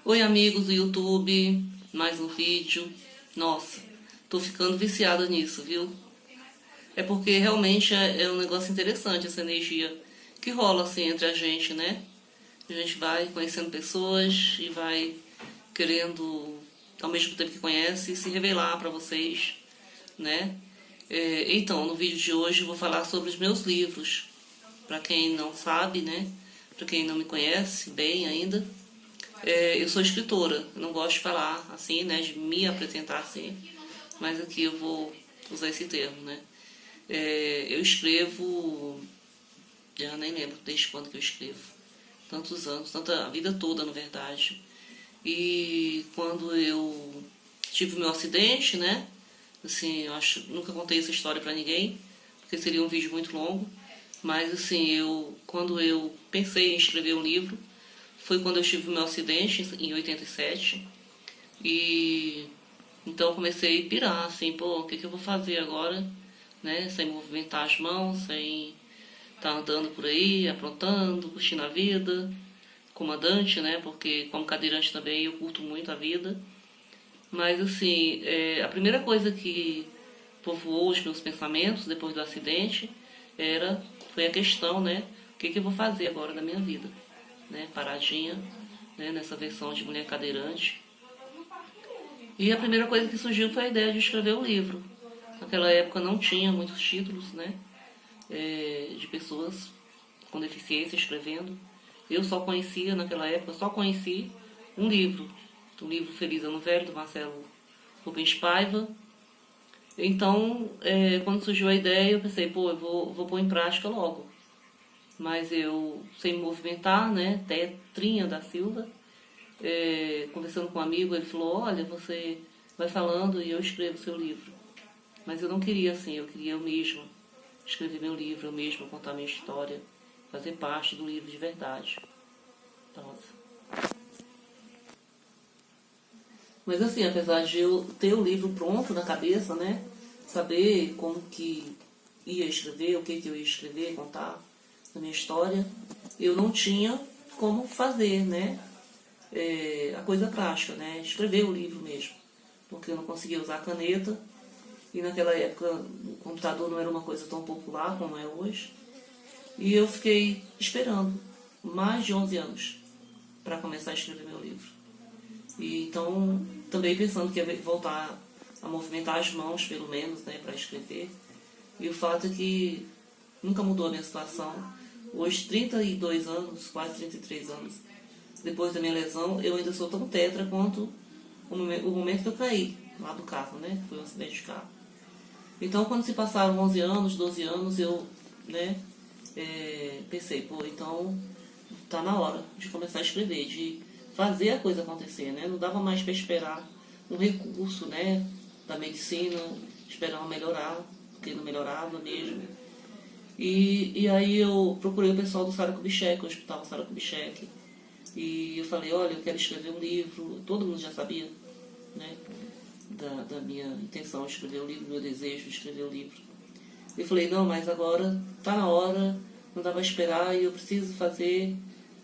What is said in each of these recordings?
Oi amigos do YouTube, mais um vídeo. Nossa, tô ficando viciada nisso, viu? É porque realmente é um negócio interessante essa energia que rola assim entre a gente, né? A gente vai conhecendo pessoas e vai querendo, ao mesmo tempo que conhece, se revelar pra vocês, né? Então, no vídeo de hoje eu vou falar sobre os meus livros. Pra quem não sabe, né? Pra quem não me conhece bem ainda, eu sou escritora, eu não gosto de falar assim, né, de me apresentar assim, mas aqui eu vou usar esse termo, né. Eu escrevo, já nem lembro desde quando que eu escrevo, tantos anos, tanta a vida toda, na verdade. E quando eu tive o meu acidente, né, assim, eu acho, nunca contei essa história pra ninguém, porque seria um vídeo muito longo, mas assim, quando eu pensei em escrever um livro, foi quando eu tive o meu acidente, em 87. E então eu comecei a pirar, assim, pô, o que eu vou fazer agora, né? Sem movimentar as mãos, sem estar andando por aí, aprontando, curtindo a vida, comandante, né? Porque como cadeirante também eu curto muito a vida. Mas assim, a primeira coisa que povoou os meus pensamentos depois do acidente foi a questão, né? O que eu vou fazer agora da minha vida? Né, paradinha, né, nessa versão de mulher cadeirante. E a primeira coisa que surgiu foi a ideia de escrever um livro. Naquela época não tinha muitos títulos, né, de pessoas com deficiência escrevendo. Eu só conhecia, naquela época, só conheci um livro, o livro Feliz Ano Velho, do Marcelo Rubens Paiva. Então, quando surgiu a ideia, eu pensei, pô, eu vou pôr em prática logo. Mas eu, sem me movimentar, né, Tetrinha da Silva, conversando com um amigo, ele falou, olha, você vai falando e eu escrevo o seu livro. Mas eu não queria assim, eu queria eu mesma escrever meu livro, eu mesma contar minha história, fazer parte do livro de verdade. Nossa. Mas assim, apesar de eu ter o livro pronto na cabeça, né, saber como que ia escrever, o que eu ia escrever, contar da minha história, eu não tinha como fazer, né, a coisa prática, né, escrever o livro mesmo, porque eu não conseguia usar caneta, e naquela época o computador não era uma coisa tão popular como é hoje, e eu fiquei esperando mais de 11 anos para começar a escrever meu livro. E então, também pensando que ia voltar a movimentar as mãos, pelo menos, né, para escrever, e o fato é que nunca mudou a minha situação. Hoje, 32 anos, quase 33 anos, depois da minha lesão, eu ainda sou tão tetra quanto o momento que eu caí lá do carro, né? Foi um acidente de carro. Então, quando se passaram 11 anos, 12 anos, eu, né, pensei, pô, então tá na hora de começar a escrever, de fazer a coisa acontecer, né? Não dava mais para esperar um recurso, né, da medicina, esperar melhorar, porque não melhorava mesmo. E aí eu procurei o pessoal do Sara Kubitschek, o Hospital Sara Kubitschek, e eu falei, olha, eu quero escrever um livro. Todo mundo já sabia, né, da minha intenção de escrever o livro, do meu desejo de escrever o livro. Eu falei, não, mas agora tá na hora, não dá para esperar, e eu preciso fazer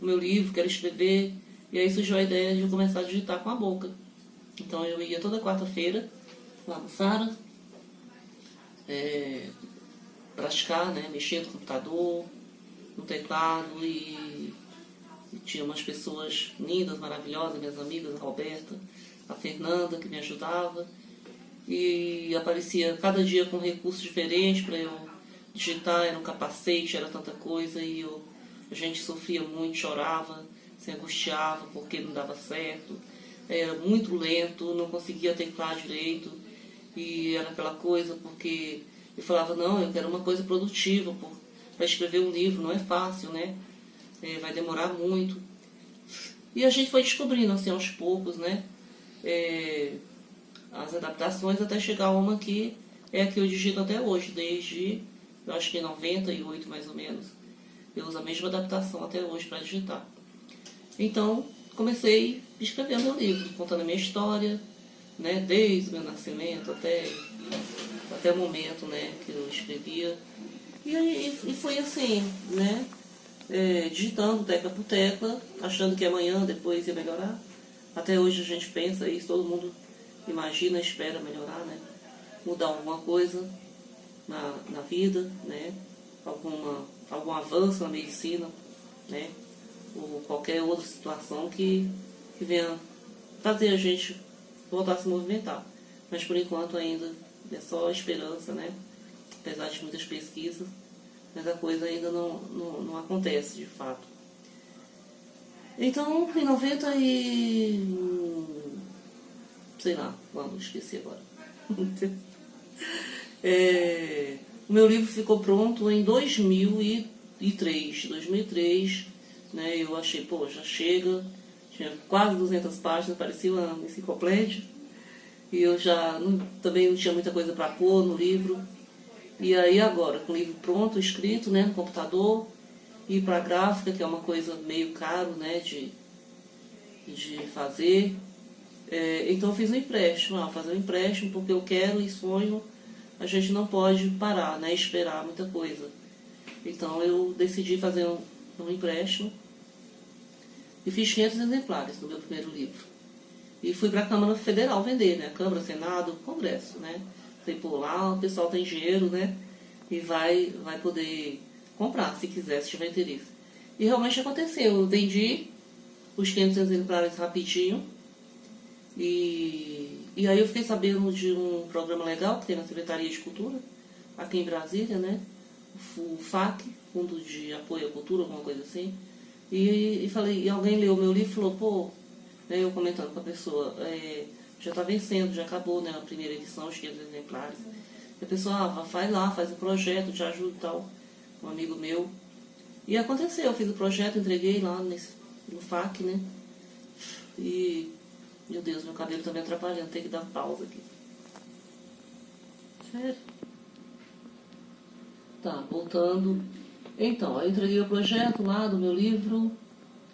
o meu livro, quero escrever. E aí surgiu a ideia de eu começar a digitar com a boca. Então eu ia toda quarta-feira lá no Sara, praticar, né, mexer no computador, no teclado, e tinha umas pessoas lindas, maravilhosas, minhas amigas, a Roberta, a Fernanda, que me ajudava, e aparecia cada dia com um recurso diferente para eu digitar, era um capacete, era tanta coisa, e a gente sofria muito, chorava, se angustiava porque não dava certo, era muito lento, não conseguia teclar direito, e era aquela coisa porque eu falava, não, eu quero uma coisa produtiva, para escrever um livro não é fácil, né? Vai demorar muito. E a gente foi descobrindo, assim, aos poucos, né? As adaptações até chegar a uma que é a que eu digito até hoje, desde, eu acho que 98 mais ou menos. Eu uso a mesma adaptação até hoje para digitar. Então, comecei a escrever meu livro, contando a minha história, né? Desde o meu nascimento até o momento, né, que eu escrevia. E foi assim, né, digitando tecla por tecla, achando que amanhã, depois ia melhorar. Até hoje a gente pensa isso, todo mundo imagina, espera melhorar, né? Mudar alguma coisa na vida, né? Algum avanço na medicina, né? Ou qualquer outra situação que venha fazer a gente voltar a se movimentar. Mas por enquanto ainda é só esperança, né? Apesar de muitas pesquisas, mas a coisa ainda não acontece de fato. Então, em 90 sei lá, quando, esqueci agora. O meu livro ficou pronto em 2003, né? Eu achei, pô, já chega, tinha quase 200 páginas, parecia uma enciclopédia, e eu já também não tinha muita coisa para pôr no livro. E aí agora, com o livro pronto, escrito, né, no computador, e para gráfica, que é uma coisa meio caro, né, de fazer. Então eu fiz um empréstimo, fazer um empréstimo porque eu quero e sonho, a gente não pode parar, né, esperar muita coisa. Então eu decidi fazer um empréstimo e fiz 500 exemplares do meu primeiro livro. E fui para a Câmara Federal vender, né, Câmara, Senado, Congresso, né. Falei, pô, lá o pessoal tem dinheiro, né, e vai poder comprar, se quiser, se tiver interesse. E realmente aconteceu, eu vendi os 500 exemplares rapidinho. E aí eu fiquei sabendo de um programa legal que tem na Secretaria de Cultura, aqui em Brasília, né? O FAC, Fundo de Apoio à Cultura, alguma coisa assim. E falei, e alguém leu o meu livro e falou, pô, né, eu comentando com a pessoa, já está vencendo, já acabou, né, a primeira edição, os 500 exemplares. E a pessoa, vai lá, faz o projeto, te ajuda e tal, um amigo meu. E aconteceu, eu fiz o projeto, entreguei lá no FAC, né? E, meu Deus, meu cabelo tá me atrapalhando, tem que dar pausa aqui. Sério? Tá, voltando. Então, eu entreguei o projeto lá do meu livro,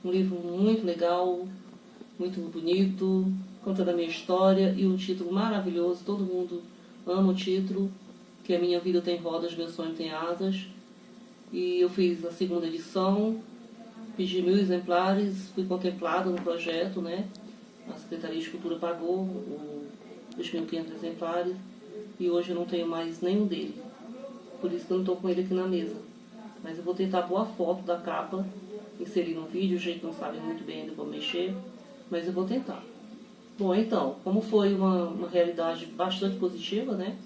um livro muito legal, muito bonito, contando a minha história e um título maravilhoso, todo mundo ama o título, que é Minha Vida Tem Rodas, Meu Sonho Tem Asas. E eu fiz a segunda edição, pedi 1000 exemplares, fui contemplada no projeto, né? A Secretaria de Cultura pagou os 1.500 exemplares e hoje eu não tenho mais nenhum dele. Por isso que eu não estou com ele aqui na mesa. Mas eu vou tentar pôr a foto da capa, inserir no vídeo, o jeito não sabe muito bem ainda como mexer, mas eu vou tentar. Bom, então, como foi uma realidade bastante positiva, né?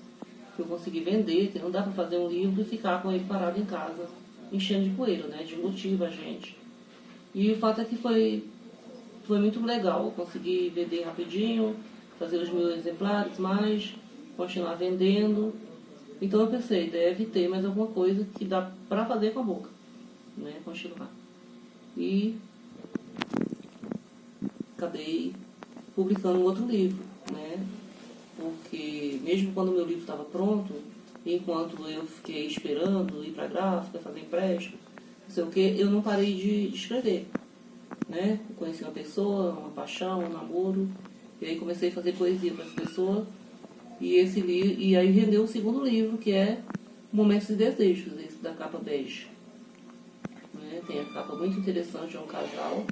Que eu consegui vender, que não dá para fazer um livro e ficar com ele parado em casa, enchendo de poeira, né? Desmotiva a gente. E o fato é que foi muito legal. Eu consegui vender rapidinho, fazer os 1000 exemplares, mais, continuar vendendo. Então eu pensei, deve ter mais alguma coisa que dá para fazer com a boca, né? Continuar. E acabei publicando um outro livro, né? Porque mesmo quando o meu livro estava pronto, enquanto eu fiquei esperando ir para a gráfica, fazer empréstimo, não sei o que, eu não parei de escrever, né? Eu conheci uma pessoa, uma paixão, um namoro, e aí comecei a fazer poesia para essa pessoa, e aí rendeu o segundo livro, que é Momentos e Desejos, esse da capa bege. Né? Tem a capa muito interessante, é um casal,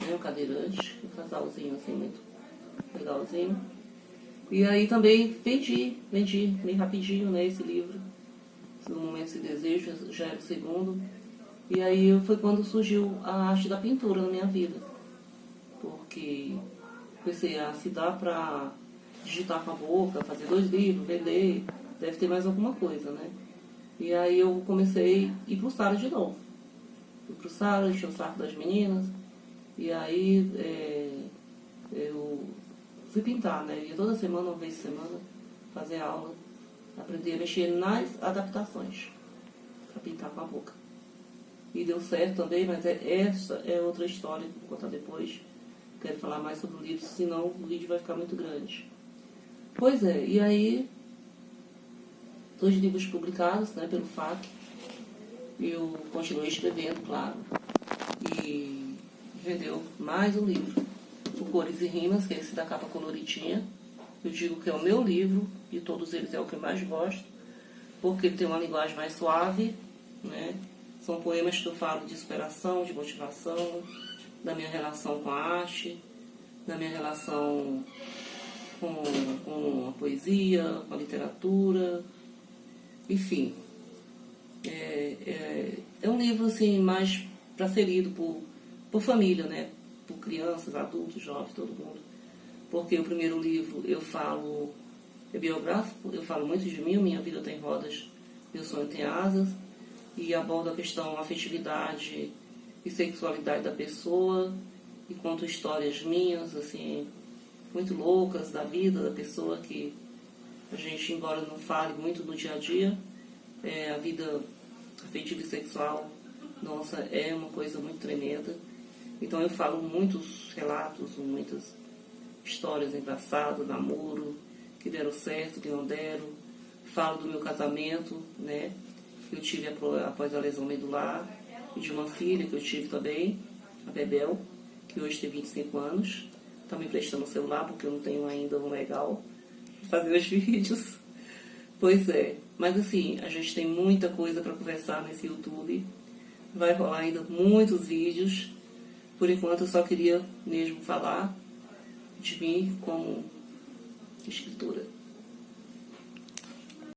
né? Um cadeirante, um casalzinho assim, muito legalzinho. E aí também vendi bem rapidinho, né, esse livro, No Momentos e Desejos, já era o segundo. E aí foi quando surgiu a arte da pintura na minha vida, porque comecei a se dar para digitar com a boca, fazer 2 livros, vender, deve ter mais alguma coisa, né? E aí eu comecei a ir pro Sara de novo. Fui pro Sara, enchi o saco das meninas, e aí eu fui pintar, né? Ia toda semana, uma vez por semana, fazer aula, aprender a mexer nas adaptações, para pintar com a boca. E deu certo também, mas essa é outra história que vou contar depois. Quero falar mais sobre o livro, senão o vídeo vai ficar muito grande. Pois é, e aí, 2 livros publicados, né, pelo FAC. Eu continuei escrevendo, claro, e vendeu mais um livro, o Cores e Rimas, que é esse da capa coloridinha. Eu digo que é o meu livro, de todos eles é o que eu mais gosto, porque ele tem uma linguagem mais suave, né? São poemas que eu falo de superação, de motivação, da minha relação com a arte, da minha relação com a poesia, com a literatura, enfim. É um livro assim, mais para ser lido por família, né? Por crianças, adultos, jovens, todo mundo. Porque o primeiro livro é biográfico, eu falo muito de mim, minha vida tem rodas, meu sonho tem asas, e aborda a questão afetividade e sexualidade da pessoa, e conto histórias minhas, assim, muito loucas da vida da pessoa, que a gente, embora não fale muito no dia a dia, a vida afetiva e sexual, nossa, é uma coisa muito tremenda. Então eu falo muitos relatos, muitas histórias engraçadas, namoro, que deram certo, que não deram. Falo do meu casamento, né, que eu tive após a lesão medular, e de uma filha que eu tive também, a Bebel, que hoje tem 25 anos. Está me emprestando o celular porque eu não tenho ainda um legal para fazer os vídeos. Pois é, mas assim, a gente tem muita coisa para conversar nesse YouTube. Vai rolar ainda muitos vídeos. Por enquanto eu só queria mesmo falar de mim como escritora.